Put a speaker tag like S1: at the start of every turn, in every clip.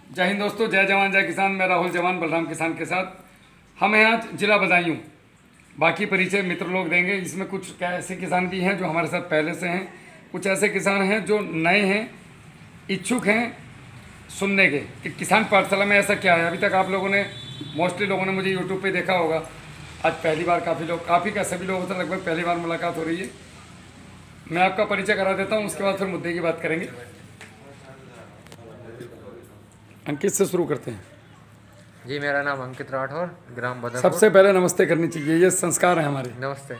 S1: जय हिंद दोस्तों, जय जवान जय किसान। मैं राहुल जवान बलराम किसान के साथ। हम हैं आज जिला बदायूं। बाकी परिचय मित्र लोग देंगे। इसमें कुछ ऐसे किसान भी हैं जो हमारे साथ पहले से हैं, कुछ ऐसे किसान हैं जो नए हैं, इच्छुक हैं सुनने के कि किसान पाठशाला में ऐसा क्या है। अभी तक आप लोगों ने मोस्टली लोगों ने मुझे यूट्यूब पे देखा होगा। आज पहली बार काफ़ी सभी लोगों से लगभग पहली बार मुलाकात हो रही है। मैं आपका परिचय करा देता हूँ, उसके बाद फिर मुद्दे की बात करेंगे। अंकित से शुरू करते हैं।
S2: जी, मेरा नाम अंकित राठौर, ग्राम बदरपुर।
S1: सबसे पहले नमस्ते करनी चाहिए, ये संस्कार है हमारे।
S2: नमस्ते।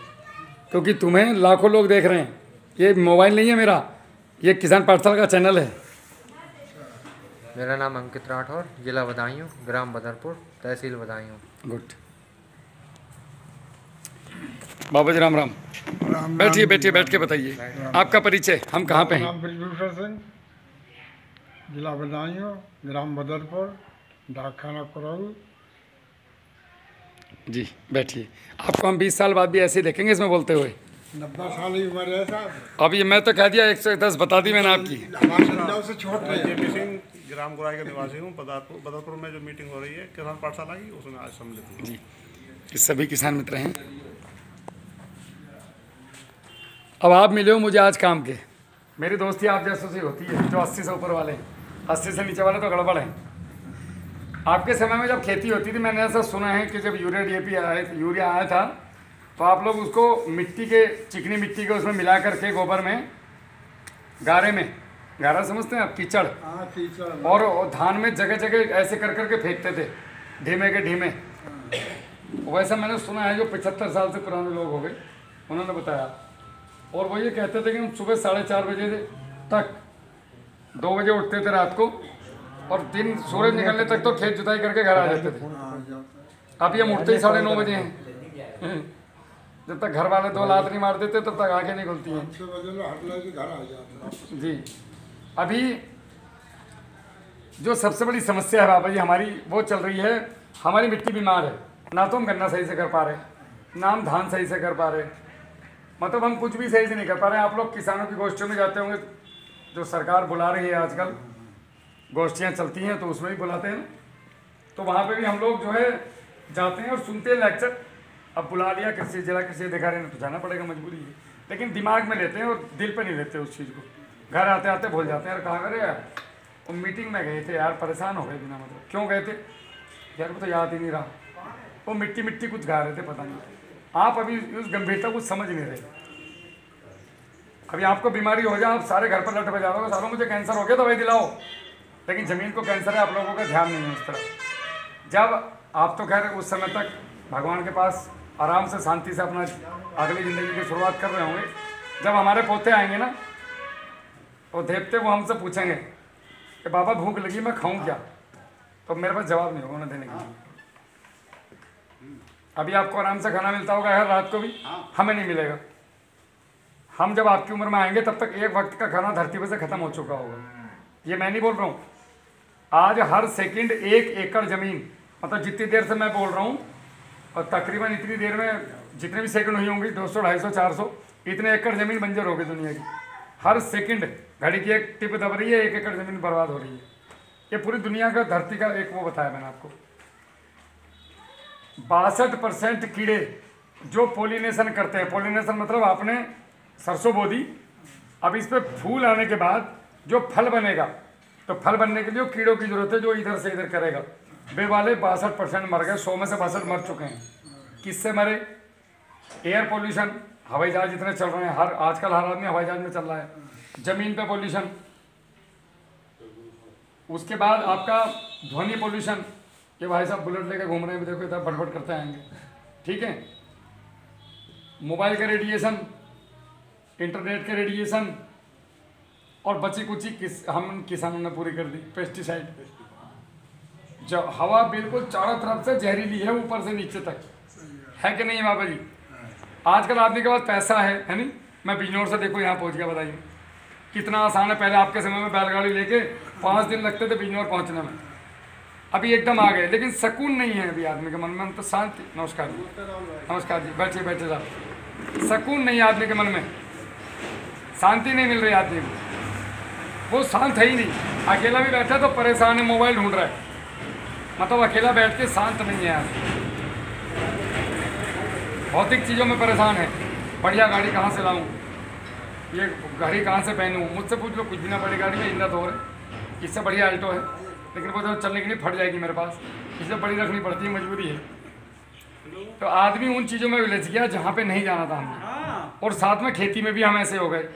S1: क्योंकि तुम्हें लाखों लोग देख रहे हैं। ये मोबाइल नहीं है मेरा, ये किसान पाठशाला का चैनल है।
S2: मेरा नाम अंकित राठौर, जिला बदायूं, ग्राम बदरपुर, तहसील बदायूं।
S1: गुड। बाबा जी राम राम। बैठिए बैठिए, बैठ के बताइए आपका परिचय, हम कहाँ पे हैं।
S3: नाम ब्रजभूषण सिंह, जिला बदायूं, ग्राम बदरपुर, डाकखाना कुरल।
S1: जी बैठिए। आपको हम 20 साल बाद भी ऐसे ही देखेंगे इसमें बोलते हुए।
S3: 90 साल की उम्र है साहब।
S1: अब ये मैं तो कह दिया 110 बता दी मैंने आपकी।
S3: हमारे संजाव से छोट रहे हैं।
S4: जेपी सिंह, ग्राम गुराई का निवासी हूँ। बदरपुर में जो मीटिंग हो रही है किसान पाठशाला की, उसमें आज सम्मिलित हूँ।
S1: जी, ये सभी किसान मित्र हैं। अब आप मिले हो मुझे आज काम के। मेरी दोस्ती आप जैसों से होती है, जो 80 से ऊपर वाले हैं। 80 से नीचे वाले तो गड़बड़ हैं। आपके समय में जब खेती होती थी, मैंने ऐसा सुना है कि जब यूरिया आया था तो आप लोग उसको चिकनी मिट्टी के उसमें मिला करके गोबर में, गारा समझते हैं आप, कीचड़, और धान में जगह जगह ऐसे कर करके फेंकते थे, ढीमे के ढीमे। वैसा मैंने सुना है, जो 75 साल से पुराने लोग हो गए उन्होंने बताया। और वो ये कहते थे कि हम सुबह 4:30 बजे तक 2 बजे उठते थे रात को, और दिन सूरज निकलने तक तो खेत जुताई करके घर आ जाते थे। अब ये उठते ही 9:30 बजे हैं। जब तक घर वाले 2 लात नहीं मार देते तब तक आंखें नहीं खुलती हैं। जी, अभी जो सबसे बड़ी समस्या है बाबा जी हमारी, वो चल रही है, हमारी मिट्टी बीमार है। ना तो हम गन्ना सही से कर पा रहे, ना हम धान सही से कर पा रहे, मतलब हम कुछ भी सही से नहीं कर पा रहे हैं। आप लोग किसानों की गोष्ठियों में जाते होंगे, जो सरकार बुला रही है आजकल, गोष्ठियाँ चलती हैं तो उसमें भी बुलाते हैं, तो वहाँ पे भी हम लोग जो है जाते हैं और सुनते हैं लेक्चर। अब बुला लिया जिला कृषि अधिकारी ने तो जाना पड़ेगा, मजबूरी है। लेकिन दिमाग में लेते हैं और दिल पे नहीं लेते उस चीज़ को। घर आते आते भूल जाते हैं। यार कहाँ करे यार, वो मीटिंग में गए थे यार, परेशान हो गए बिना मतलब। क्यों गए थे यार, वो तो याद ही नहीं रहा। वो मिट्टी कुछ गा रहे थे, पता नहीं। आप अभी उस गंभीरता को समझ नहीं रहे। अभी आपको बीमारी हो जाए, आप सारे घर पर लट बजाओगे, सारों मुझे कैंसर हो गया, दवाई दिलाओ। लेकिन ज़मीन को कैंसर है, आप लोगों का ध्यान नहीं है उस तरफ। जब आप तो खैर उस समय तक भगवान के पास आराम से शांति से अपना अगली ज़िंदगी की शुरुआत कर रहे होंगे। जब हमारे पोते आएंगे ना, तो देवते वो हमसे पूछेंगे कि बाबा भूख लगी, मैं खाऊं क्या? तो मेरे पास जवाब नहीं होगा उन्हें देने के लिए। अभी आपको आराम से खाना मिलता होगा हर रात को भी, हमें नहीं मिलेगा। हम जब आपकी उम्र में आएंगे तब तक एक वक्त का खाना धरती पर से ख़त्म हो चुका होगा। ये मैं नहीं बोल रहा हूँ। आज हर सेकंड 1 एकड़ ज़मीन, मतलब जितनी देर से मैं बोल रहा हूँ, और तकरीबन इतनी देर में जितने भी सेकंड हुई होंगी, 200, 250, 400, इतने एकड़ ज़मीन बंजर हो गई दुनिया की। हर सेकंड घड़ी की एक टिप दब रही है, 1 एकड़ ज़मीन बर्बाद हो रही है। ये पूरी दुनिया का, धरती का एक वो बताया मैंने आपको। 62% कीड़े जो पोलिनेशन करते हैं, पोलिनेशन मतलब आपने सरसों बो दी, अब इस पर फूल आने के बाद जो फल बनेगा, तो फल बनने के लिए कीड़ों की जरूरत है, जो इधर से इधर करेगा। वे वाले 62% मर गए, 100 में से 62 मर चुके हैं। किससे मरे? एयर पोल्यूशन, हवाई जहाज जितने चल रहे हैं, आजकल हर आदमी हवाई जहाज में चल रहा है। जमीन पे पोल्यूशन, उसके बाद आपका ध्वनि पोल्यूशन। ये भाई साहब बुलेट लेकर घूम रहे हैं, देखो इतना बटबट करते आएंगे, ठीक है। मोबाइल का रेडिएशन, इंटरनेट के रेडिएशन, और बची कुची हम किसानों ने पूरी कर दी, पेस्टिसाइड। जब हवा बिल्कुल चारों तरफ से जहरीली है, ऊपर से नीचे तक, है कि नहीं बाबा जी? आजकल आदमी के पास पैसा है नहीं? मैं बिजनौर से देखो यहाँ पहुँच गया, बताइए कितना आसान है। पहले आपके समय में बैलगाड़ी लेके 5 दिन लगते थे बिजनौर पहुँचने में, अभी एकदम आ गए। लेकिन सुकून नहीं है अभी आदमी के मन में, तो शांति। नमस्कार जी, नमस्कार जी, बैठिए बैठिए साहब। सुकून नहीं है आदमी के मन में, शांति नहीं मिल रही आदमी को, वो शांत है ही नहीं। अकेला भी बैठा तो परेशान है, मोबाइल ढूंढ रहा है, मतलब अकेला बैठ के शांत नहीं है यार, भौतिक चीज़ों में परेशान है। बढ़िया गाड़ी कहाँ से लाऊं, ये घड़ी कहाँ से पहनूं, मुझसे पूछ लो कुछ भी ना बड़ी गाड़ी में इंदा तो है, इससे बढ़िया अल्टो है, लेकिन वो तो चलने के लिए फट जाएगी मेरे पास, इसलिए बड़ी रखनी पड़ती है, मजबूरी है। तो आदमी उन चीज़ों में उलझ गया जहाँ पे नहीं जाना था हमने, और साथ में खेती में भी हम ऐसे हो गए,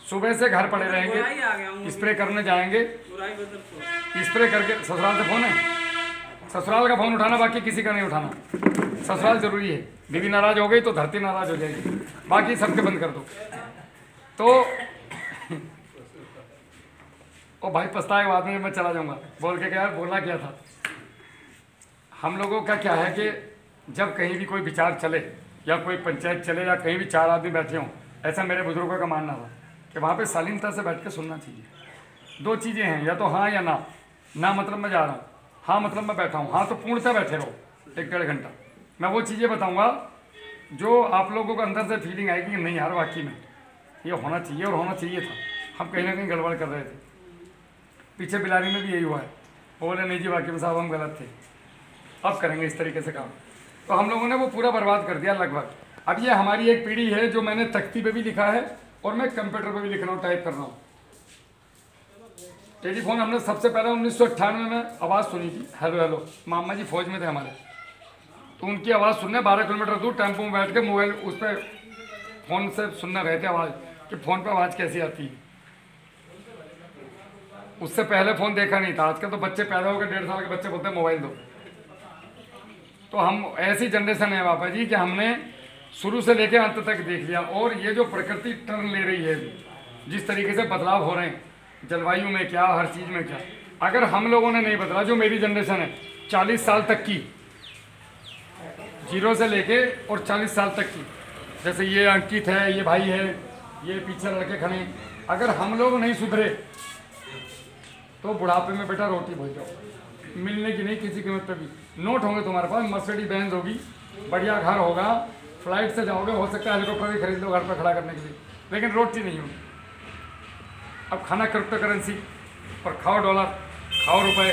S1: सुबह से घर पड़े रहेंगे, स्प्रे करने जाएंगे, स्प्रे करके। ससुराल से फोन है, ससुराल का फोन उठाना, बाकी किसी का नहीं उठाना, ससुराल जरूरी है। बीवी नाराज हो गई तो धरती नाराज हो जाएगी, बाकी सबके बंद कर दो। तो ओ भाई पछताए के बाद में मैं चला जाऊंगा बोल के, क्या यार बोला क्या था। हम लोगों का क्या है कि जब कहीं भी कोई विचार चले या कोई पंचायत चले या कहीं भी 4 आदमी बैठे हों, ऐसा मेरे बुजुर्गों का मानना था कि वहाँ पे शालीनता से बैठ के सुनना चाहिए। 2 चीज़ें हैं, या तो हाँ या ना। ना मतलब मैं जा रहा हूँ, हाँ मतलब मैं बैठा हूँ। हाँ तो पूर्णतः बैठे रहो 1-1.5 घंटा। मैं वो चीज़ें बताऊँगा जो आप लोगों को अंदर से फीलिंग आएगी कि नहीं यार वाकई में ये होना चाहिए, और होना चाहिए था, हम कहीं ना कहीं गड़बड़ कर रहे थे। पीछे बिलारी में भी यही हुआ है, बोले नहीं जी वाकई में साहब हम गलत थे, अब करेंगे इस तरीके से काम। तो हम लोगों ने वो पूरा बर्बाद कर दिया लगभग। अब ये हमारी एक पीढ़ी है जो मैंने तख्ती पे भी लिखा है और मैं कंप्यूटर पे भी लिख रहा हूँ, टाइप कर रहा हूँ। टेलीफोन हमने सबसे पहले 1998 में आवाज़ सुनी थी, हेलो हेलो। मामा जी फौज में थे हमारे, तो उनकी आवाज़ सुनने 12 किलोमीटर दूर टेम्पो में बैठ के मोबाइल उस पर फ़ोन से सुनना रहे थे आवाज़, कि फ़ोन पे आवाज़ कैसी आती है। उससे पहले फ़ोन देखा नहीं था। आजकल तो बच्चे पैदा होकर 1.5 साल के बच्चे बोलते हैं मोबाइल दो। तो हम ऐसी जनरेशन है पापा जी कि हमने शुरू से लेकर अंत तक देख लिया। और ये जो प्रकृति टर्न ले रही है, जिस तरीके से बदलाव हो रहे हैं जलवायु में क्या, हर चीज़ में क्या, अगर हम लोगों ने नहीं बदला, जो मेरी जनरेशन है 40 साल तक की, 0 से लेके और 40 साल तक की, जैसे ये अंकित है, ये भाई है, ये पीछे लड़के खड़े, अगर हम लोग नहीं सुधरे तो बुढ़ापे में बेटा रोटी भूल जाओ, मिलने की नहीं किसी कीमत पे भी। नोट होंगे तुम्हारे पास, मर्सिडीज बेंज होगी, बढ़िया घर होगा, फ्लाइट से जाओगे, हो सकता है हेलीकॉप्टर भी खरीद लो घर पर खड़ा करने के लिए, लेकिन रोटी नहीं होगी। अब खाना क्रिप्टो करेंसी और खाओ डॉलर, खाओ रुपए,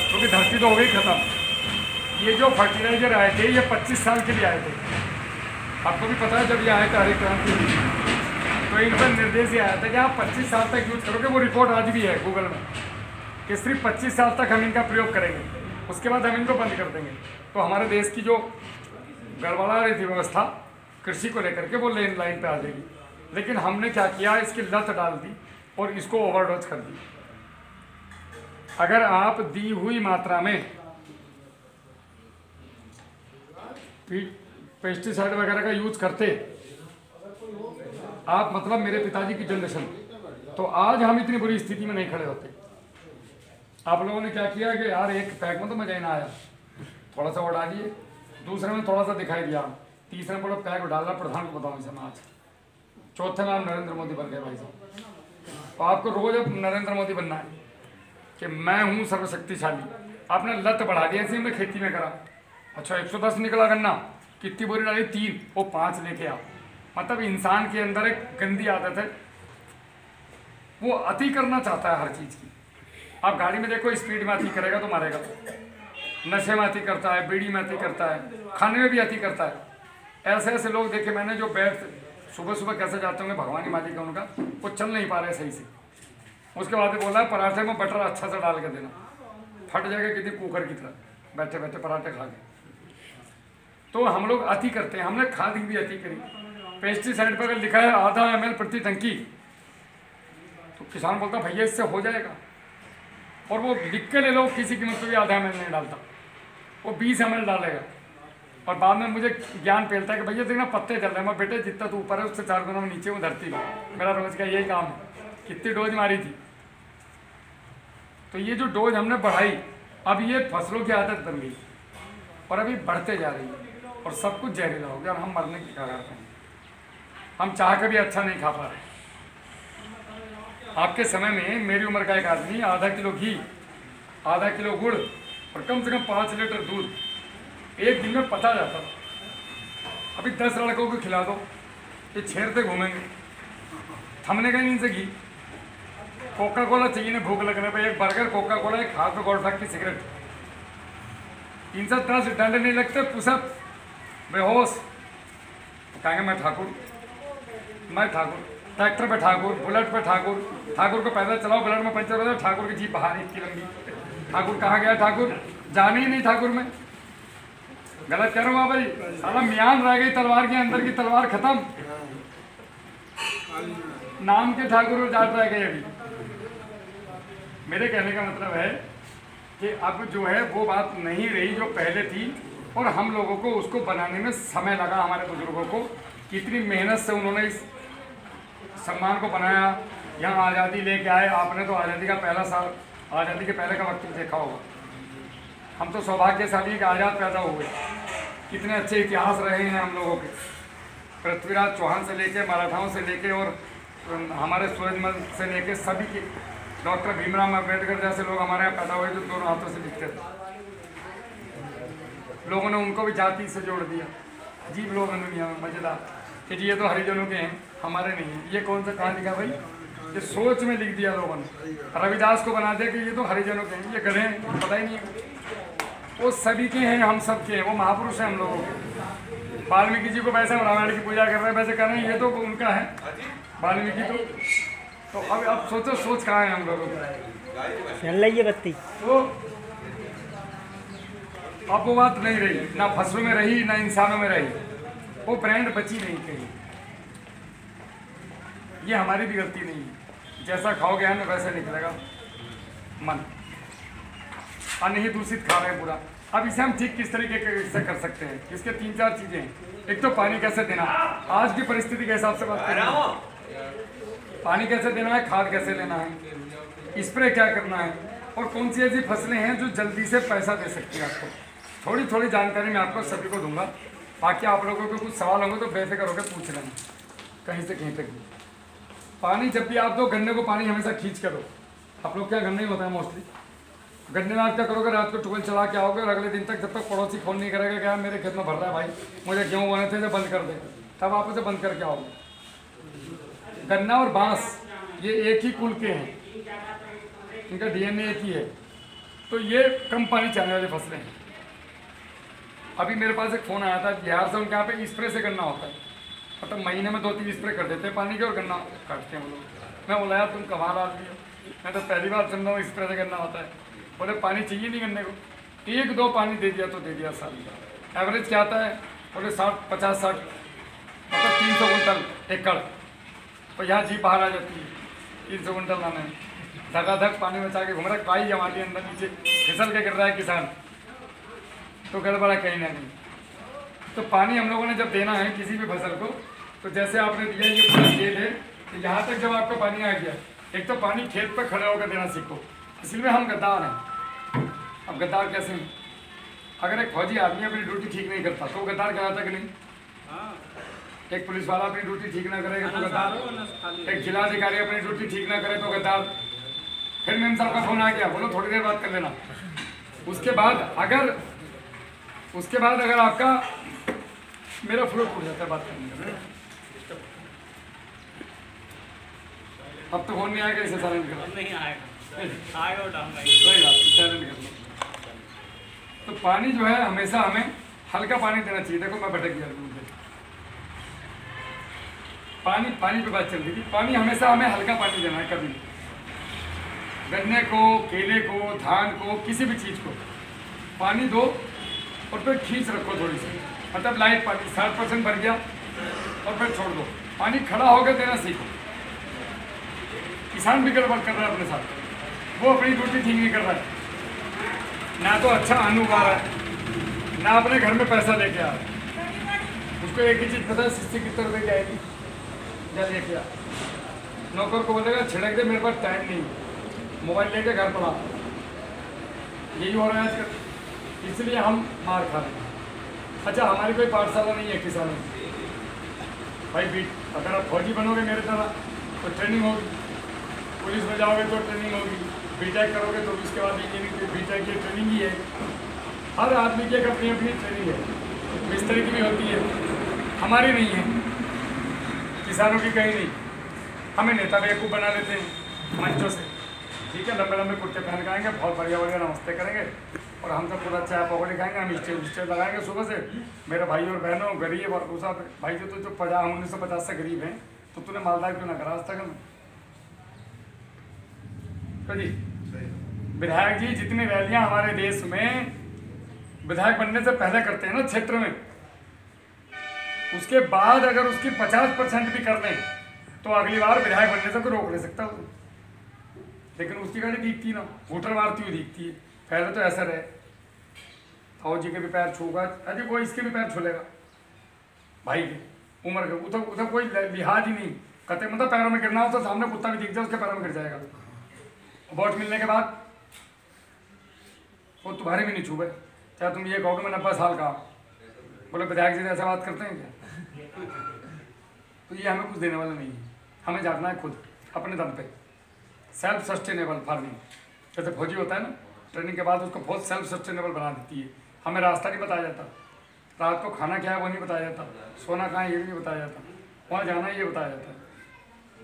S1: क्योंकि धरती तो हो गई खत्म। ये जो फर्टिलाइजर आए थे ये 25 साल के लिए आए थे, आपको भी पता है। जब ये आए थे हरित क्रांति तो इन पर निर्देश ये आया था कि आप 25 साल तक यूज करोगे। वो रिपोर्ट आज भी है गूगल में कि सिर्फ 25 साल तक हम इनका प्रयोग करेंगे, उसके बाद हम इनको बंद कर देंगे। तो हमारे देश की जो गड़बड़ा रही थी व्यवस्था कृषि को लेकर के, वो लेन लाइन पे आ जाएगी। लेकिन हमने क्या किया, इसकी लत डाल दी और इसको ओवरडोज कर दी। अगर आप दी हुई मात्रा में पेस्टिसाइड वगैरह का यूज करते, आप मतलब मेरे पिताजी की जनरेशन, तो आज हम इतनी बुरी स्थिति में नहीं खड़े होते। आप लोगों ने क्या किया कि यार एक पैक में तो मजा ही ना आया, थोड़ा सा वो डालिए, दूसरे में थोड़ा सा दिखाई दिया, तीसरे में बोलो पैक डालना प्रधान को बताऊँ इसे आज, चौथे में आप नरेंद्र मोदी बन गए भाई साहब। तो आपको रोज अब नरेंद्र मोदी बनना है कि मैं हूँ सर्वशक्तिशाली। आपने लत बढ़ा दी, ऐसे हमने खेती में करा। अच्छा 110 निकला गन्ना, कितनी बोरी डाली, 3, वो 5 लेके आओ। मतलब इंसान के अंदर एक गंदी आदत है, वो अति करना चाहता है हर चीज़ की। आप गाड़ी में देखो, स्पीड में अति करेगा तो मारेगा, नशे में अति करता है, बीड़ी में अति करता है, खाने में भी अति करता है। ऐसे ऐसे लोग देखे मैंने जो बैठ सुबह सुबह कैसे जाते होंगे, भगवान ही मालिक है उनका, वो चल नहीं पा रहे सही से। उसके बाद बोला पराठे में बटर अच्छा से डाल के देना, फट जाएगा कितनी कुकर की तरह बैठे बैठे पराठे खा के। तो हम लोग अति करते हैं, हमने खाद की भी अति करी। पेस्टिसाइड पर अगर लिखा है आधा ml प्रति टंकी, तो किसान बोलता भैया इससे हो जाएगा, और वो लिख के ले लो, किसी कीमत पर भी आधा ml नहीं डालता, वो 20 ml डालेगा। और बाद में मुझे ज्ञान फैलता है कि भैया देखना पत्ते चल रहे हैं। मैं बेटे जितना तू ऊपर है उससे 4 गुना में नीचे हूँ धरती में, मेरा रोज का यही काम है। कितनी डोज मारी थी, तो ये जो डोज हमने बढ़ाई, अब ये फसलों की आदत बन गई और अभी बढ़ते जा रही है, और सब कुछ जहरीला हो गया और हम मरने की कगार पे हैं। हम चाह के भी अच्छा नहीं खा पा रहे। आपके समय में मेरी उम्र का एक आदमी आधा किलो घी, आधा किलो गुड़ और कम से कम 5 लीटर दूध एक दिन में पता जाता था। अभी 10 लड़कों को खिला दो, ये छेरते घूमेंगे, थमने का नहीं इनसे घी। कोका कोला चाहिए ना भूख लगने पे, एक बर्गर कोका कोला, एक हाथ में गोल्ड की सिगरेट। इन सब तरह से डंडे नहीं लगते, पुशअप, बेहोश। कहेंगे मैं ठाकुर, ट्रैक्टर पे ठाकुर, बुलेट पे ठाकुर, ठाकुर को पैदल चलाओ, बुलेट में पंचर हो जाए, ठाकुर की जीप बाहर इतनी लंबी। ठाकुर कहाँ गया ठाकुर, जाने ही नहीं ठाकुर में। गलत कह रहा हूँ भाई, साला म्यान रह गई तलवार के अंदर की तलवार खत्म, नाम के ठाकुर जाट रह गए अभी। मेरे कहने का मतलब है कि अब जो है वो बात नहीं रही जो पहले थी, और हम लोगों को उसको बनाने में समय लगा। हमारे बुजुर्गों को कितनी मेहनत से उन्होंने इस सम्मान को बनाया, यहाँ आज़ादी लेके आए। आपने तो आज़ादी का पहला साल, आज़ादी के पहले का वक्त देखा होगा। हम तो सौभाग्यशाली के आज़ाद पैदा हुए। कितने अच्छे इतिहास रहे हैं हम लोगों के, पृथ्वीराज चौहान से लेके, मराठाओं से लेके, और हमारे सूरजमल से लेके सभी के, डॉक्टर भीमराव अम्बेडकर जैसे लोग हमारे यहाँ पैदा हुए जो दोनों हाथों से लिखते थे। लोगों ने उनको भी जाति से जोड़ दिया। अजीब लोग हैं दुनिया में, मज़ेदार कि जी ये तो हरिजनों के हैं, हमारे नहीं हैं। ये कौन सा कहाँ लिखा भाई, ये सोच में लिख दिया लोगों ने। रविदास को बना दिया कि ये तो हरिजनों के हैं, ये गधे हैं, पता ही नहीं है। वो सभी के हैं, हम सब के हैं, वो महापुरुष हैं हम लोगों के। वाल्मीकि जी को वैसे हम रामायण की पूजा कर रहे हैं, वैसे कर रहे हैं, ये तो उनका है वाल्मीकि तो अब सोचो सोच कहाँ है हम लोगों की।
S5: चल रही है बत्ती
S1: तो अब वो बात नहीं रही, ना फसलों में रही, ना इंसानों में रही, वो ब्रांड बची नहीं कहीं। ये हमारी भी गलती नहीं है, जैसा खाओगे अन्न वैसे निकलेगा मन। अन्न ही दूषित खा रहे हैं पूरा। अब इसे हम ठीक किस तरीके से कर सकते हैं, इसके 3-4 चीज़ें हैं। एक तो पानी कैसे देना, आज की परिस्थिति के हिसाब से बात कर रहे हैं। पानी कैसे देना है, खाद कैसे लेना है, स्प्रे क्या करना है, और कौन सी ऐसी फसलें हैं जो जल्दी से पैसा दे सकती है आपको। थोड़ी थोड़ी जानकारी मैं आपको सभी को दूंगा। बाकी आप लोगों को कुछ सवाल होंगे तो बेफिक्र होकर पूछ लेंगे कहीं से कहीं तक भी। पानी जब भी आप दो, गन्ने को पानी हमेशा खींच कर दो। आप लोग क्या गन्ने ही होता है मोस्टली, गन्ने में आप क्या करोगे, रात को ट्यूबवेल चला के आओगे और अगले दिन तक जब तक पड़ोसी फोन नहीं करेगा क्या मेरे खेत में भर रहा है भाई, मुझे गेहूँ बोने थे, बंद कर दे, तब आप उसे बंद करके आओगे। गन्ना और बांस ये एक ही कुल के हैं, इनका DNA एक ही है, तो ये कम पानी चाहने वाली फसलें हैं। अभी मेरे पास एक फ़ोन आया था बिहार से, उनके यहाँ पे स्प्रे से गन्ना होता है, मतलब महीने में 2-3 स्प्रे कर देते हैं पानी के और गन्ना काटते हैं वो लोग। मैं बोला यार तुम कमाल आदमी हो, मैं तो पहली बार सुन रहा हूँ स्प्रे से गन्ना होता है। बोले पानी चाहिए नहीं गन्ने को, 1-2 पानी दे दिया तो दे दिया साल का। एवरेज क्या आता है, बोले 50-60 मतलब 300 कुंटल एकड़। तो यहाँ जीप बाहर आ जाती है 300 कुंटल लाना है, धकाधक पानी बचा के घूम रहा है, काई जमा दी अंदर नीचे, फिसल के गिर रहा है किसान, तो गड़बड़ा कहीं ना कहीं। तो पानी हम लोगों ने जब देना है किसी भी फसल को, तो जैसे आपने दिया ये पूरा खेत है, तो यहाँ तक जब आपका पानी आ गया, एक तो पानी खेत पर खड़े होकर देना सीखो। इसलिए हम गद्दार हैं। अब गद्दार कैसे हैं, अगर एक फौजी आदमी अपनी ड्यूटी ठीक नहीं करता तो गद्दार कहलाता कि नहीं, एक पुलिस वाला अपनी ड्यूटी ठीक ना करेगा तो गद्दार, एक जिलाधिकारी अपनी ड्यूटी ठीक ना करे तो गद्दार। फिर मेम साहब का फोन आ गया, बोलो थोड़ी देर बात कर लेना। उसके बाद अगर आपका मेरा फ्लो टूट जाता है बात करने का, अब तो फोन नहीं आएगा, इसे साइलेंट कर,
S5: नहीं आएगा डालूंगा,
S1: कोई बात नहीं, साइलेंट कर लो। तो पानी जो है हमेशा हमें हल्का पानी देना चाहिए। देखो मैं भटक गया, पानी पे बात चल रही थी। पानी हमेशा हमें हल्का पानी देना है, कभी गन्ने को, केले को, धान को, किसी भी चीज़ को पानी दो और फिर खींच रखो थोड़ी सी, मतलब लाइट पानी 60% भर गया और फिर छोड़ दो। पानी खड़ा होकर देना सीखो। किसान भी गड़बड़ कर रहा है अपने साथ, वो अपनी ड्यूटी ठीक नहीं कर रहा है, ना तो अच्छा अन्न उगा रहा है, ना अपने घर में पैसा लेके आ रहा है। उसको एक ही चीज़ पता है, 60 कितने रुपये की आएगी, जा लेके आ। नौकर को बोलेगा छिड़क दे, मेरे पास टाइम नहीं, मोबाइल लेके घर पड़ा। यही हो रहा है आजकल, इसलिए हम मार खा रहे हैं। अच्छा हमारी कोई पाठशाला नहीं है किसानों की भाई, अगर आप फौजी बनोगे मेरे तरह तो ट्रेनिंग होगी, पुलिस में जाओगे तो ट्रेनिंग होगी, बीटेक करोगे तो उसके बाद इंजीनियरिंग की बीटेक की ट्रेनिंग ही है। हर आदमी की एक अपनी अपनी ट्रेनिंग है, मिस्त्री की भी होती है, हमारी नहीं है, किसानों की कहीं नहीं। हमें नेता बेवकूफ़ बना लेते हैं, मंचों से, ठीक है। लंबे लंबे कुर्ते पहन के आएंगे, बहुत बढ़िया बढ़िया नमस्ते करेंगे और हम सब पूरा चाय पकौड़े खाएंगे। हम स्टेज लगाएंगे सुबह से। मेरे भाई और बहनों, गरीब और दूसरा भाई जो 1950 से गरीब हैं, तो तूने मालदार क्यों ना करा आज तक? तो जी विधायक जी जितनी रैलियां हमारे देश में विधायक बनने से पहले करते हैं ना क्षेत्र में, उसके बाद अगर उसकी 50% भी कर लें तो अगली बार विधायक बनने से कोई रोक नहीं सकता उसको। लेकिन उसकी गाड़ी दिखती ना, वोटर मारती हुई दिखती है। पहले तो ऐसा रहे, फौजी के भी पैर छूगा, अरे वो इसके भी पैर छूलेगा भाई के उम्र के, उधर कोई लिहाज ही नहीं कहते। मतलब पैरों में गिरना हो तो सामने कुत्ता भी दिख जाए उसके पैरों में गिर जाएगा। वोट मिलने के बाद वो तुम्हारे भी नहीं छूबे, चाहे तुम ये कहो कि मैं 90 साल का। बोले विधायक जी ऐसा बात करते हैं क्या? तो ये हमें कुछ देने वाला नहीं है। हमें जानना है खुद अपने दम पे, सेल्फ सस्टेनेबल फार्मिंग। जैसे फौजी होता है ना, ट्रेनिंग के बाद उसको बहुत सेल्फ सस्टेनेबल बना देती है। हमें रास्ता नहीं बताया जाता, रात को खाना क्या है वो नहीं बताया जाता, सोना कहाँ है ये भी नहीं बताया जाता, वहाँ जाना है ये बताया जाता है।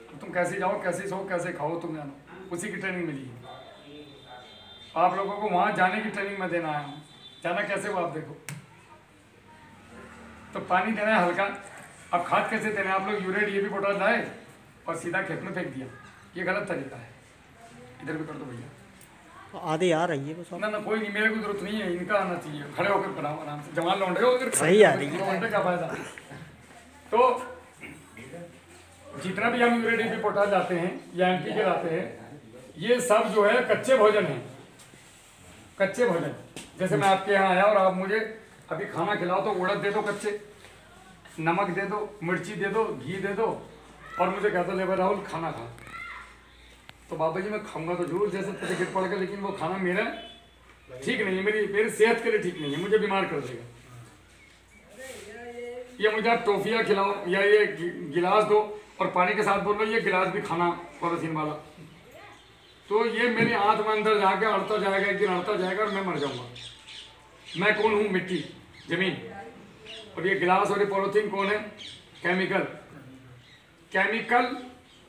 S1: तो तुम कैसे जाओ, कैसे सो, कैसे खाओ, तुम जानो। उसी की ट्रेनिंग मिली है। आप लोगों को वहाँ जाने की ट्रेनिंग में देना आया हूँ। जाना कैसे वो आप देखो। तो पानी देना है हल्का। अब खाद कैसे देना है? आप लोग यूरिया DAP पोटाश लाए और सीधा खेत में फेंक दिया, ये गलत तरीका है। इधर भी कर दो भैया।
S5: आधे आ रही है बस।
S1: ना ना कोई नहीं, मेरे को जरूरत नहीं है, इनका आना चाहिए। खड़े होकर बनाओ आराम से, जवान लौंडे हो अगर
S5: सही आ रही है।
S1: घंटे का फायदा। तो जितना भी हम यूरिया DAP पोटाश लाते हैं या NPK लाते हैं, ये सब जो है कच्चे भोजन है। कच्चे भोजन, जैसे मैं आपके यहाँ आया और आप मुझे अभी खाना खिलाओ तो उड़द दे दो कच्चे, नमक दे दो, मिर्ची दे दो, घी दे दो और मुझे कहते ले भाई राहुल खाना खा। तो बाबा जी मैं खाऊंगा तो जरूर जैसे तेरे गिर पड़ गया, लेकिन वो खाना मेरा ठीक नहीं है, मेरी सेहत के लिए ठीक नहीं है, मुझे बीमार कर देगा। ये मुझे आप टॉफियाँ खिलाओ या ये गिलास दो और पानी के साथ बोलो ये गिलास भी खाना पॉलिथीन वाला, तो ये मेरी आंत में अंदर जाके अड़ता जाएगा, एक दिन अड़ता जाएगा और मैं मर जाऊंगा। मैं कौन हूँ? मिट्टी, जमीन। और ये गिलास और ये पॉलिथीन कौन है? केमिकल। केमिकल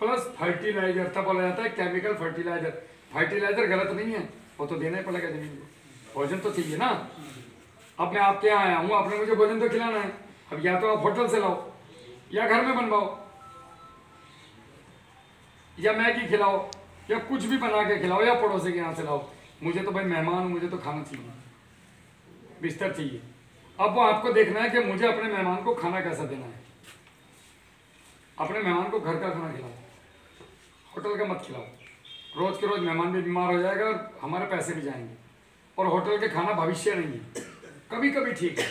S1: प्लस फर्टिलाइजर, तब बोला जाता है केमिकल फर्टिलाइजर। फर्टिलाइजर गलत नहीं है, वो तो देना ही पड़ेगा जमीन को। भोजन तो चाहिए ना। अब मैं आपके यहाँ आया हूँ, आपने मुझे भोजन तो खिलाना है। अब या तो आप होटल से लाओ या घर में बनवाओ या मैगी खिलाओ या कुछ भी बना के खिलाओ या पड़ोसी के यहाँ से लाओ। मुझे तो भाई मेहमान हूँ, मुझे तो खाना चाहिए, बिस्तर चाहिए। अब वो आपको देखना है कि मुझे अपने मेहमान को खाना कैसा देना है। अपने मेहमान को घर का खाना खिलाओ, होटल का मत खिलाओ। रोज के रोज मेहमान भी बीमार हो जाएगा और हमारे पैसे भी जाएंगे। और होटल के खाना भविष्य नहीं है, कभी कभी ठीक है।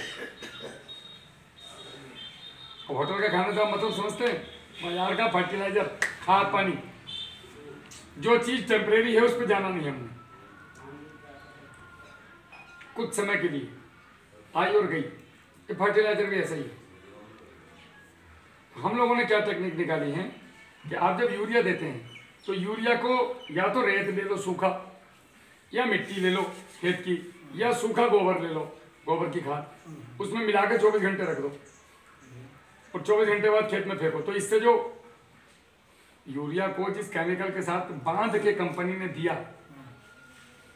S1: होटल का खाना तो आप मतलब समझते हैं, बाजार का फर्टिलाइजर, खाद पानी, जो चीज टेम्परेरी है उस पर जाना नहीं हमने। कुछ समय के लिए आई और गई। ये फर्टिलाइजर भी ऐसा ही है। हम लोगों ने क्या टेक्निक निकाली है कि आप जब यूरिया देते हैं तो यूरिया को या तो रेत ले लो सूखा, या मिट्टी ले लो खेत की, या सूखा गोबर ले लो, गोबर की खाद, उसमें मिला के 24 घंटे रख दो और 24 घंटे बाद खेत में फेंको। तो इससे जो यूरिया को जिस केमिकल के साथ बांध के कंपनी ने दिया,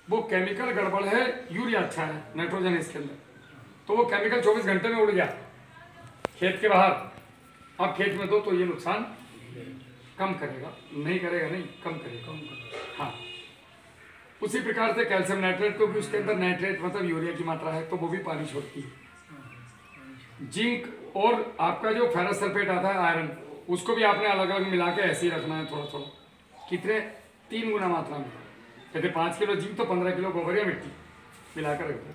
S1: वो केमिकल गड़बड़ है, यूरिया अच्छा है, नाइट्रोजन है इसके अंदर, तो वो केमिकल 24 घंटे में उड़ गया खेत के बाहर। अब खेत में दो तो ये नुकसान कम करेगा, नहीं करेगा नहीं, कम करेगा। हाँ, उसी प्रकार से कैल्शियम नाइट्रेट, क्योंकि उसके अंदर नाइट्रेट मतलब यूरिया की मात्रा है, तो वो भी पानी छोड़ती है। जिंक और आपका जो फेरस सल्फेट आता है आयरन, उसको भी आपने अलग अलग मिला के ऐसे ही रखना है थोड़ा थोड़ा। कितने? 3 गुना मात्रा में। कहते 5 किलो जिंक तो 15 किलो गोबर या मिट्टी मिलाकर रख दो।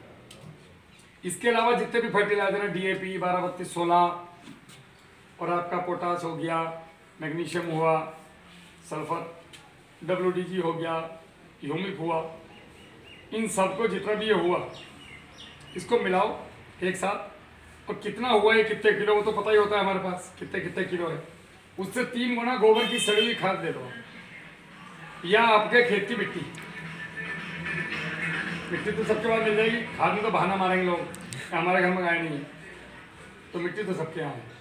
S1: इसके अलावा जितने भी फर्टिलाइजर है, DAP 12-32-16 और आपका पोटास हो गया, मैग्नीशियम हुआ, सल्फर WDG हो गया, ह्यूमिक हुआ, इन सबको जितना भी ये हुआ इसको मिलाओ एक साथ। और कितना हुआ ये, कितने किलो, वो तो पता ही होता है हमारे पास कितने कितने किलो है। उससे 3 गुना गोबर की सड़ी हुई खाद दे दो, या आपके खेत की मिट्टी। मिट्टी तो सबके पास मिल जाएगी, खाद में तो बहाना मारेंगे लोग, हमारे घर में गाय नहीं है, तो मिट्टी तो सबके यहाँ है।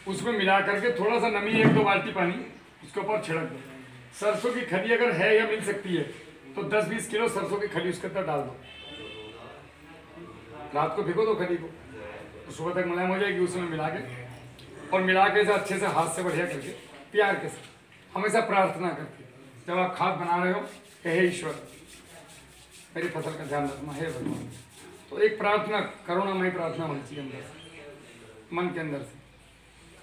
S1: उसमें मिला करके थोड़ा सा नमी, 1-2 बाल्टी पानी उसके ऊपर छिड़क दो, सरसों की खली अगर है या मिल सकती है तो 10-20 किलो सरसों की खली उसके अंदर डाल दो, रात को भिगो दो खली को, तो सुबह तक मुलायम हो जाएगी। उसमें मिला के और मिला के अच्छे से हाथ से बढ़िया करके प्यार के साथ हमेशा प्रार्थना करके जब आप खाद बना रहे हो कि हे ईश्वर मेरी फसल का ध्यान रखना, हे भगवान। तो एक प्रार्थना, करुणामयी प्रार्थना होनी चाहिए अंदर से, मन के अंदर से।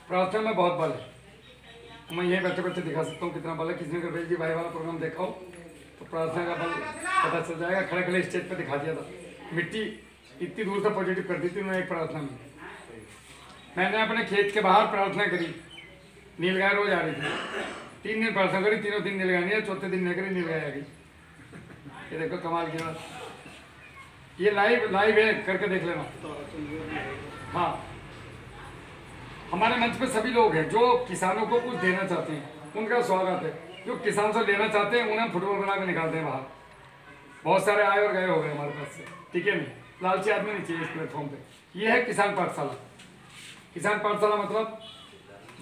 S1: प्रार्थना में बहुत बल है, मैं यही बैठे बैठे दिखा सकता हूँ कितना बल है। किसी ने अगर बेल जी भाई वाला प्रोग्राम देखा हो तो प्रार्थना का बल पता चल जाएगा। खड़े खड़े स्टेज पर दिखा दिया था, मिट्टी इतनी दूर से पॉजिटिव कर दी थी मैं एक प्रार्थना में। मैंने अपने खेत के बाहर प्रार्थना करी, नीलगाय रोज आ रही थी, 3 दिन प्रार्थना करी, तीनों दिन नीलगाय नहीं है, चौथे दिन नहीं करी नीलगाय आ गई। ये देखो कमाल की बात, ये लाइव है, करके देख लेना। हाँ, हमारे मंच पे सभी लोग हैं जो किसानों को कुछ देना चाहते हैं, उनका स्वागत है। जो किसान से लेना चाहते हैं उन्हें फुटबॉल बना के निकालते हैं बाहर। बहुत सारे आए और गए हो गए हमारे पास से, ठीक है नहीं, लालची आदमी नहीं चाहिए इस प्लेटफॉर्म पे। ये है किसान पाठशाला। किसान पाठशाला मतलब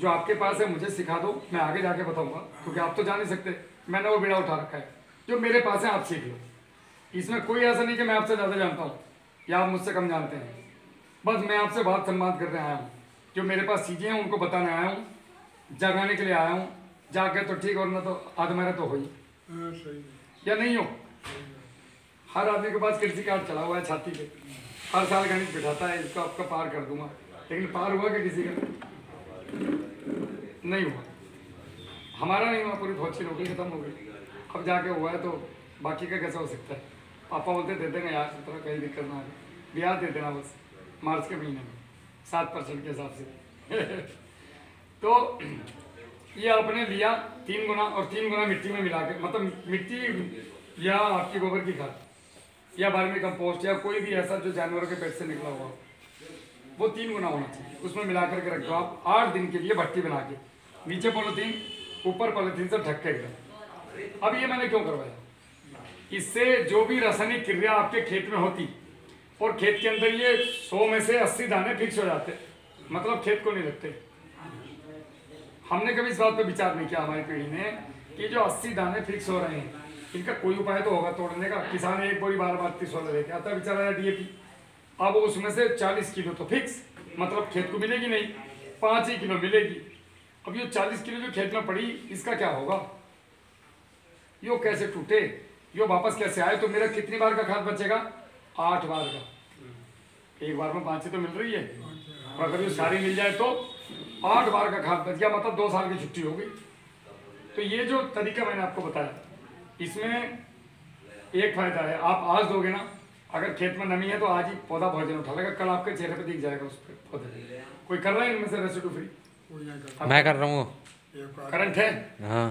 S1: जो आपके पास है मुझे सिखा दो, मैं आगे जाके बताऊंगा, क्योंकि आप तो जा नहीं सकते, मैंने वो बीड़ा उठा रखा है। जो मेरे पास है आप सीख लो, इसमें कोई ऐसा नहीं कि मैं आपसे ज़्यादा जानता हूँ या आप मुझसे कम जानते हैं। बस मैं आपसे बात संवाद करने आया हूँ, जो मेरे पास चीज़ें हैं उनको बताने आया हूँ, जगाने के लिए आया हूँ। जाके तो ठीक और ना तो आधमरा तो हो ही या नहीं हो। हर आदमी के पास कृषि कार्ड चला हुआ है छाती पे, हर साल गणित बिठाता है इसको आपका पार कर दूंगा, लेकिन पार हुआ क्या किसी का? नहीं हुआ, हमारा नहीं हुआ, पूरी फौज की नौकरी खत्म हो गई। अब जाके हुआ है तो बाकी का कैसा हो सकता है? पापा बोलते दे देंगे यार, तरह कहीं दिक्कत ना आए, ब्याज दे देना बस मार्च के महीने में 7% के हिसाब से। तो ये आपने लिया 3 गुना और 3 गुना मिट्टी में मिला के, मतलब मिट्टी या आपकी गोबर की खाद या वर्मी कंपोस्ट या कोई भी ऐसा जो जानवरों के पेट से निकला हुआ, वो 3 गुना होना चाहिए। उसमें मिला करके रख दो आप 8 दिन के लिए भट्टी बना के, नीचे पॉलीथीन ऊपर पॉलीथीन से ढक के एकदम। अब ये मैंने क्यों करवाया? इससे जो भी रासायनिक क्रिया आपके खेत में होती और खेत के अंदर ये 100 में से 80 दाने फिक्स हो जाते, मतलब खेत को नहीं लगते। हमने कभी इस बात पर विचार नहीं किया हमारी पीढ़ी ने कि जो 80 दाने फिक्स हो रहे हैं इनका कोई उपाय तो होगा तोड़ने का। किसान एक बोरी 12-32 वाला लेके आता बेचारा डीएपी, अब उसमें से 40 किलो तो फिक्स, मतलब खेत को मिलेगी नहीं, 5 ही किलो मिलेगी। अब ये 40 किलो जो खेत में पड़ी इसका क्या होगा? यो कैसे टूटे, यो वापस कैसे आए? तो मेरा कितनी बार का खाद बचेगा? 8 बार का। एक बार में 5 ही तो मिल रही है, और अगर ये सारी मिल जाए तो 8 बार का खाद बच गया, मतलब 2 साल की छुट्टी हो गई। तो ये जो तरीका मैंने आपको बताया, इसमें एक फायदा है, आप आज दोगे ना, अगर खेत में नमी है तो आज ही पौधा भोजन उठा लेगा, कल आपके चेहरे पे दिख जाएगा उस पर पौधे। कोई कर रहा है इनमें से रेसिड्यू फ्री?
S2: मैं कर रहा हूँ।
S1: करंट है?
S2: हाँ,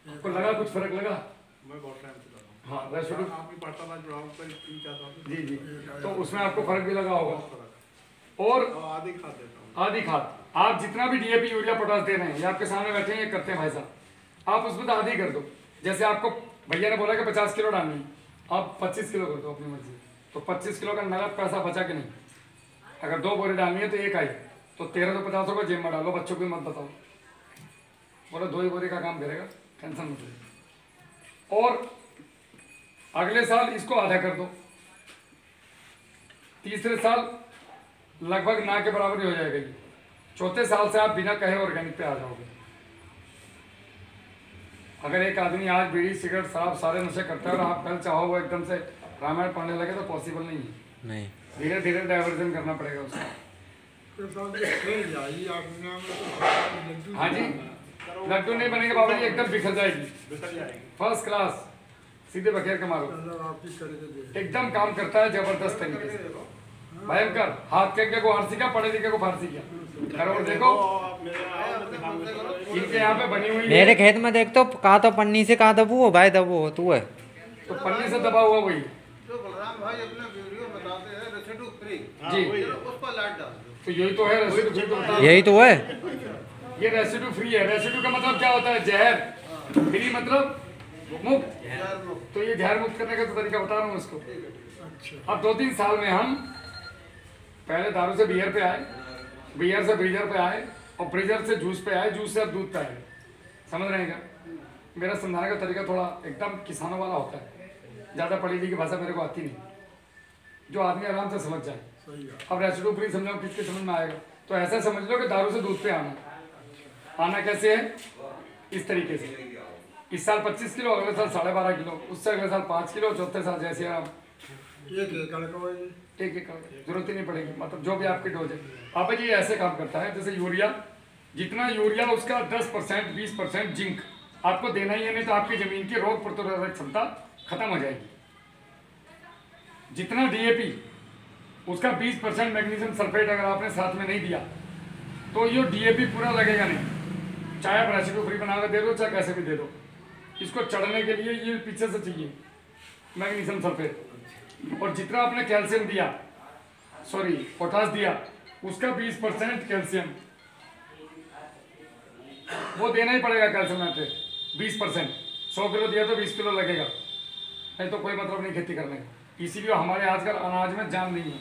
S1: आपको लगा कुछ फर्क लगा?
S4: मैं बहुत टाइम से कर रहा हूँ।
S1: हाँ, रेसिड्यू
S4: आपकी पाठशाला जुड़ा हूँ करीब 3-4 साल से।
S1: जी जी, तो उसमें आपको फर्क भी लगा होगा। और
S4: आधी खाद देता हूँ।
S1: आधी खाद आप जितना भी डीएपी यूरिया पोटास दे रहे हैं, ये आपके सामने बैठे हैं, ये करते हैं भाई साहब, आप उसमें तो आधी कर दो। जैसे आपको भैया ने बोला कि 50 किलो डालनी है, आप 25 किलो कर दो अपनी मर्जी, तो 25 किलो का नगद पैसा बचा कि नहीं? अगर 2 बोरी डालनी है तो एक आई, तो 1350 रुपये जेब में डालो, बच्चों को मत बताओ, बोलो 2 ही बोरी का काम करेगा, टेंशन मत लो। और अगले साल इसको आधा कर दो, तीसरे साल लगभग ना के बराबर ही हो जाएगा ये, चौथे साल से आप बिना कहे ऑर्गेनिक पे आ जाओगे। अगर एक आदमी आज बीड़ी सिगरेट शराब सारे नशे करता है और आप कल चाहो वो एकदम से रामायण पढ़ने लगे तो पॉसिबल नहीं है।
S2: नहीं,
S1: धीरे धीरे डाइवर्जन करना पड़ेगा उसको। हाँ जी, लड्डू नहीं बनेंगे बाबा जी, एकदम बिखर जाएगी, फर्स्ट क्लास, सीधे बखेर के मारो, एकदम काम करता है जबरदस्त तरीके से, भयंकर। हाथ के को फारसी का, पढ़े लिखे को फारसी किया। और देखो इनके यहाँ पे बनी हुई
S2: मेरे खेत में देख तो कहा तो पन्नी से कहा दबू हो भाई, दबू हो तू है
S1: तो पन्नी से दबा हुआ वही
S6: जो बलराम भाई अपने वीडियो बताते हैं रेसिड्यू फ्री,
S1: जी,
S6: उस पर लाइट डाल दो।
S1: तो यही तो है रेसिड्यू फ्री, तो बता
S2: यही तो है।
S1: ये रेसिड्यू फ्री है। रेसिड्यू का मतलब क्या होता है? जहर। फ्री मतलब मुक्त। तो ये जहर मुक्त करने का तो तरीका बता रहा हूँ उसको। अब 2-3 साल में हम पहले दारू से बियर पे आए, बियर से ब्रीजर पे आए, और ब्रीजर से जूस पे आए, जूस से अब दूध पे आए, समझ रहे हैं क्या? मेरा समझाने का तरीका थोड़ा एकदम किसानों वाला होता है, ज़्यादा पढ़ी लिखी भाषा मेरे को आती नहीं, जो आदमी आराम से समझ जाए। अब रेसिड्यू फ्री समझाओ किसके समझ में आएगा? तो ऐसा समझ लो कि दारू से दूध पे आना कैसे है? इस तरीके से इस साल 25 किलो, अगले साल 12.5 किलो, उससे अगले साल 5 किलो, चौथे साल जैसे आप
S3: एक एकड़ का भाई
S1: एक जरूरत ही नहीं पड़ेगी, मतलब जो भी आपकी डोज है। आप जी ऐसे काम करता है जैसे यूरिया, जितना यूरिया उसका 10% 20% जिंक आपको देना ही है, नहीं तो आपकी जमीन की रोग प्रतिरोधक क्षमता खत्म हो जाएगी। जितना डीएपी उसका 20% मैग्नीशियम सल्फेट अगर आपने साथ में नहीं दिया तो ये डीएपी पूरा लगेगा नहीं, चाहे आप रेसिड्यू फ्री बना के दे दो चाहे कैसे भी दे दो। इसको चढ़ने के लिए ये पीछे से चाहिए मैग्नीशियम सल्फेट, और जितना आपने कैल्शियम दिया, सॉरी पोटास दिया, उसका 20% कैल्शियम वो देना ही पड़ेगा। कैल्शियम नाइट्रेट 20%, 100 किलो दिया तो 20 किलो लगेगा, नहीं तो कोई मतलब नहीं खेती करने का। इसीलिए हमारे आजकल अनाज में जान नहीं है।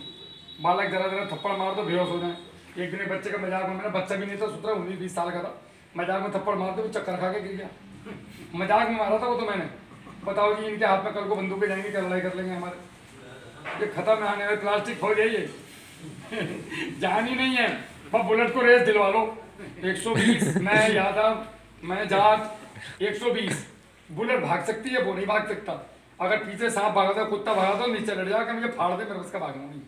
S1: बालक जरा जरा थप्पड़ मार दो बेहोश हो जाए। एक दिन बच्चे का मजाक में, मेरा बच्चा भी नहीं था, 17-19-20 साल का था, मजाक में थप्पड़ मार दो चक्कर खा के गिर गया। मजाक में मारा था वो तो मैंने। बताओ जी इनके हाथ में कल को बंदूकें जाएंगे, क्या लड़ाई कर लेंगे हमारे। ये खत्म आने वाले प्लास्टिक हो जाइए जान ही नहीं है। बस बुलेट को रेस दिलवा लो 120, मैं यादव, मैं जाट 120, बुलेट भाग सकती है, वो नहीं भाग सकता। अगर पीछे सांप भागा था, कुत्ता भागा तो नीचे लड़ जाएगा, मुझे फाड़ दे, मेरे उसका भागना नहीं।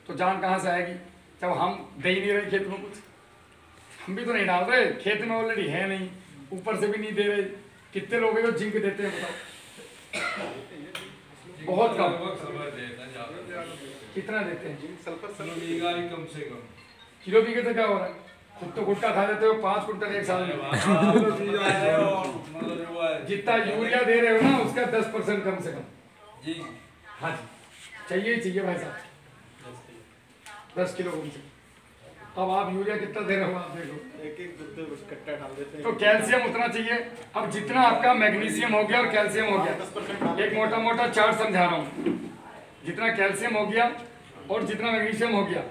S1: तो जान कहाँ से आएगी जब हम दे ही नहीं रहे खेत में कुछ? हम भी तो नहीं डाल रहे, खेत में ऑलरेडी है नहीं, ऊपर से भी नहीं दे रहे। कितने लोग हैं जो जिंक देते हैं बताओ? बहुत कम। कितना देते हैं?
S6: कम से कम
S1: किलो बीघे तो क्या हो रहा है? खुद तो गुटखा खा लेते हो 5 कुंटल एक साल में। जितना यूरिया दे रहे हो ना उसका 10% कम से कम। हाँ जी, चाहिए भाई साहब 10 किलो कम से। अब आप यूरिया कितना दे रहे हो आप देखो,
S6: एक कट्टा डाल देते हैं।
S1: तो कैल्शियम उतना चाहिए। अब जितना आपका मैग्नीशियम हो गया और कैल्शियम हो गया, एक मोटा मोटा चार्ट समझा रहा हूँ। जितना कैल्शियम हो गया और जितना मैग्नीशियम हो गया,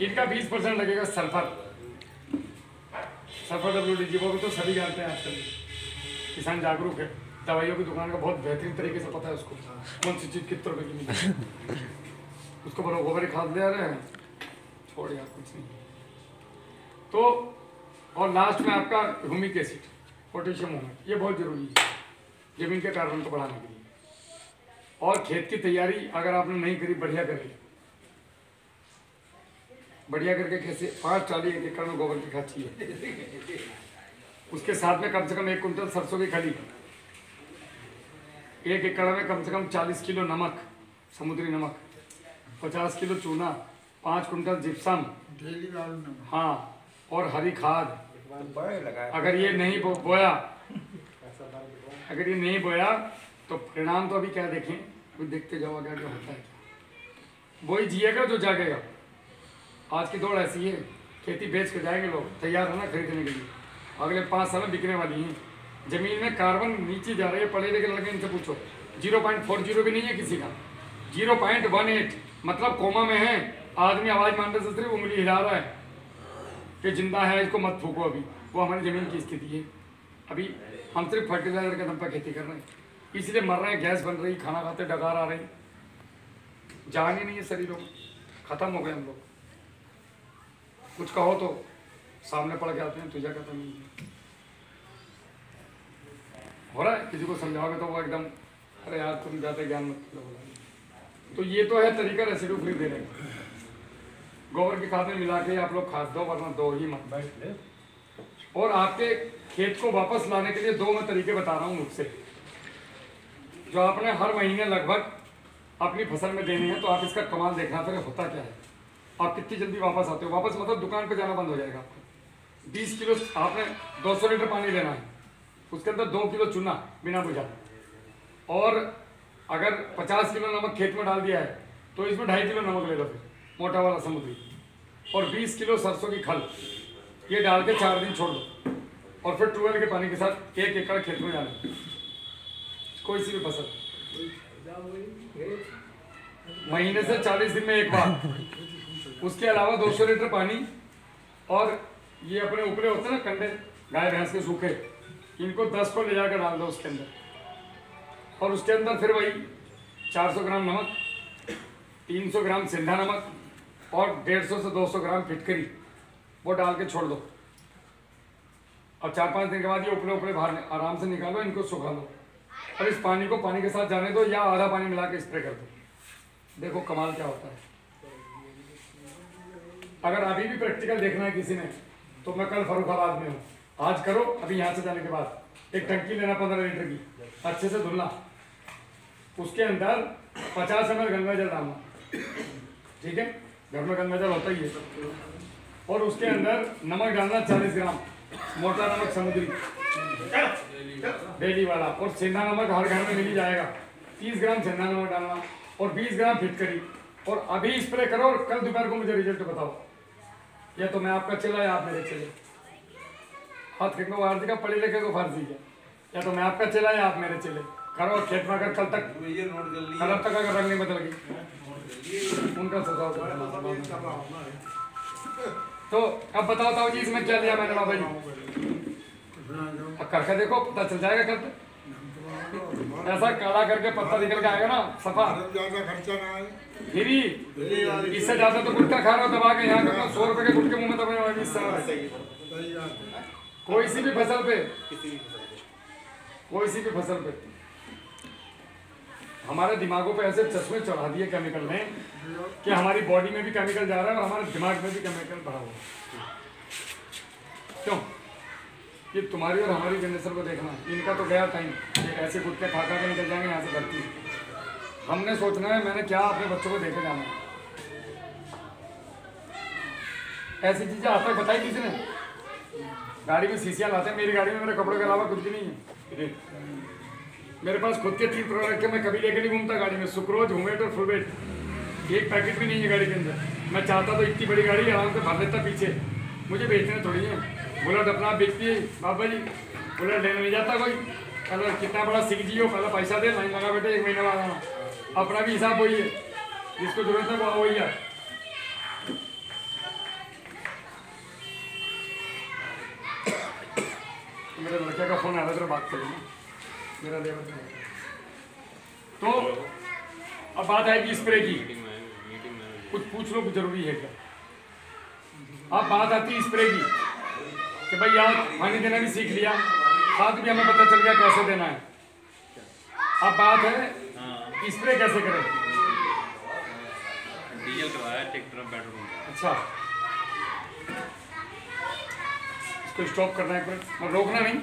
S1: इनका 20% लगेगा सल्फर। सल्फर WDG वो भी तो सभी जानते हैं आजकल, किसान जागरूक है। दवाइयों की दुकान का बहुत बेहतरीन तरीके से पता है उसको कौन सी चीज़ कितने रुपये की मिलती है। उसको बड़ा गोबर खाद दे रहे हैं, छोड़ यार कुछ नहीं। तो और लास्ट में आपका ह्यूमिक एसिड, पोटेशियम ह्यूमिक, ये बहुत जरूरी है जमीन के कार्बन को बढ़ाने के लिए। और खेत की तैयारी अगर आपने नहीं करी, बढ़िया करी, बढ़िया करके कैसे 5 ट्राली 1 एकड़ में गोबर की खाद चाहिए। उसके साथ में कम से कम 1 कुंटल सरसों की खली, 1 एकड़ में कम से कम 40 किलो नमक, समुद्री नमक, 50 किलो चूना, 5 कुंटल जिप्सम, हाँ, और हरी खाद। अगर ये नहीं बोया तो परिणाम तो अभी क्या देखें, कुछ देखते जाओ क्या क्या होता है। वही जिएगा जो जागेगा। आज की दौड़ ऐसी है, खेती बेच के जाएंगे लोग, तैयार है ना खरीदने के लिए। अगले 5 साल में बिकने वाली हैं। जमीन में कार्बन नीचे जा रही है, पढ़े लिखे लड़के इनसे पूछो, 0.40 भी नहीं है किसी का, 0.18, मतलब कोमा में है। आदमी आवाज मारने से सिर्फ उंगली हिला रहा है कि जिंदा है, इसको मत फूको। अभी वो हमारी ज़मीन की स्थिति है। अभी हम सिर्फ फर्टिलाइजर के दम पर खेती कर रहे हैं, इसलिए मर रहे हैं, गैस बन रही, खाना खाते डकार आ रही, जान ही नहीं है शरीरों में, खत्म हो गए हम लोग। कुछ कहो तो सामने पड़ के आते हैं, तुझे कहता नहीं है। हो रहा है, किसी को समझाओगे तो वो एकदम अरे यार तुम ज़्यादा ज्ञान मत बोला। तो ये तो है तरीका रेसिड्यू फ्री देने का। गोबर की खाद में मिला के आप लोग खाद दो, वरना दो ही मत। और आपके खेत को वापस लाने के लिए 2 मैं तरीके बता रहा हूँ मुझसे, जो आपने हर महीने लगभग अपनी फसल में देने हैं। तो आप इसका कमाल देखना फिर होता क्या है, आप कितनी जल्दी वापस आते हो। वापस मतलब दुकान पे जाना बंद हो जाएगा आपको। 20 किलो आपने 200 लीटर पानी लेना है, उसके अंदर 2 किलो चूना बिना बुझा, और अगर 50 किलो नमक खेत में डाल दिया है तो इसमें 2.5 किलो नमक ले लो, फिर मोटा वाला समुद्री, और 20 किलो सरसों की खल, ये डाल के 4 दिन छोड़ दो, और फिर ट्यूबवेल के पानी के साथ 1 एकड़ खेत में डालें, कोई सी भी फसल, महीने से 40 दिन में एक बार। उसके अलावा 200 लीटर पानी, और ये अपने उपले होते हैं ना कंडे गाय भैंस के सूखे, इनको 10 को ले जाकर डाल दो उसके अंदर, और उसके अंदर फिर वही 400 ग्राम नमक, 300 ग्राम सिंधा नमक और 150 से 200 ग्राम फिटकरी वो डाल के छोड़ दो। और 4-5 दिन के बाद ये उपले उपले बाहर आराम से निकालो, इनको सुखा लो और इस पानी को पानी के साथ जाने दो या आधा पानी मिला के स्प्रे कर दो। देखो कमाल क्या होता है। अगर अभी भी प्रैक्टिकल देखना है किसी ने तो मैं कल फर्रुखाबाद में हूँ, आज करो। अभी यहाँ से जाने के बाद एक टंकी लेना 15 लीटर की, अच्छे से धुलना, उसके अंदर 50 ml गंगा जल डालना, ठीक है, घर में गंगा जल होता ही है, और उसके अंदर नमक डालना 40 ग्राम, मोटा नमक समुद्री डेली वाला, और सेंधा नमक हर घर में मिल ही जाएगा, 30 ग्राम सेंधा नमक डालना और 20 ग्राम फिटकरी, और अभी स्प्रे करो और कल दोपहर को मुझे रिजल्ट बताओ। या तो मैं आपका चला या आप मेरे चले, हाथ फेंको आरती का, पढ़े लिखे को फारसी है, या तो मैं आपका चला या आप मेरे चले। करो खेत में, अगर कल तक कलर तक अगर रंग नहीं बदल गई उनका सुझाव। तो अब बताओ ताऊ जी इसमें क्या दिया मैंने बाबा जी? अब करके देखो, पता चल जाएगा कल तक। ऐसा काला करके पत्ता निकल के आएगा ना सफा,
S3: ज़्यादा खर्चा ना आए।
S1: फिर इससे ज्यादा तो गुटखा खा रहा हो दबा के, यहाँ का 100 रुपए के गुटके मुंह में दबाए हुए इस समय।
S3: सही बात है।
S1: कोई सी भी फसल पे, कोई सी भी फसल पे हमारे दिमागों पे ऐसे चश्मे चढ़ा दिए केमिकल ने कि हमारी बॉडी में भी केमिकल जा रहा है और हमारे दिमाग में भी केमिकल भरा हुआ है। क्यों? ये तुम्हारी और हमारी जनरेशन को देखना, इनका तो गया टाइम, ये ऐसे गुटके खा के निकल जाएंगे यहाँ से धरती। हमने सोचना है मैंने क्या अपने बच्चों को देखे जाना है। ऐसी चीजें आज तक बताई किसी ने? गाड़ी में शीशियाँ लाते हैं, मेरी गाड़ी में मेरे कपड़ों के अलावा कुछ भी नहीं है। मेरे पास खुद के 3 प्रोडक्ट है, मैं कभी लेके नहीं घूमता गाड़ी में, सुक्रोज, हुमेट और फुलवेट, एक पैकेट भी नहीं है गाड़ी के अंदर। मैं चाहता तो इतनी बड़ी गाड़ी आराम से भर लेता पीछे, मुझे बेचने थोड़ी है। बुलेट अपना बिकती है बाबा जी, बुलेट लेने नहीं जाता कोई, पहले कितना बड़ा सीख जी हो, पहले पैसा दे, लाइन लगा बेटे 1 महीने बाद आना, अपना भी हिसाब वही है, जिसको जरूरत है वो वही है। मेरे लड़के का फोन आया था, बात करेंगे मेरा लेबर। तो अब बात आएगी स्प्रे की, कुछ पूछ लो, कुछ जरूरी है क्या? अब बात आती है स्प्रे की कि भाई यार पानी देना भी सीख लिया, खाद भी हमें पता चल गया कैसे देना है। अब बात है स्प्रे कैसे करें?
S5: डीजल करवाया ट्रैक्टर पेट्रोल।
S1: अच्छा, इसको स्टॉप करना है, रोकना नहीं,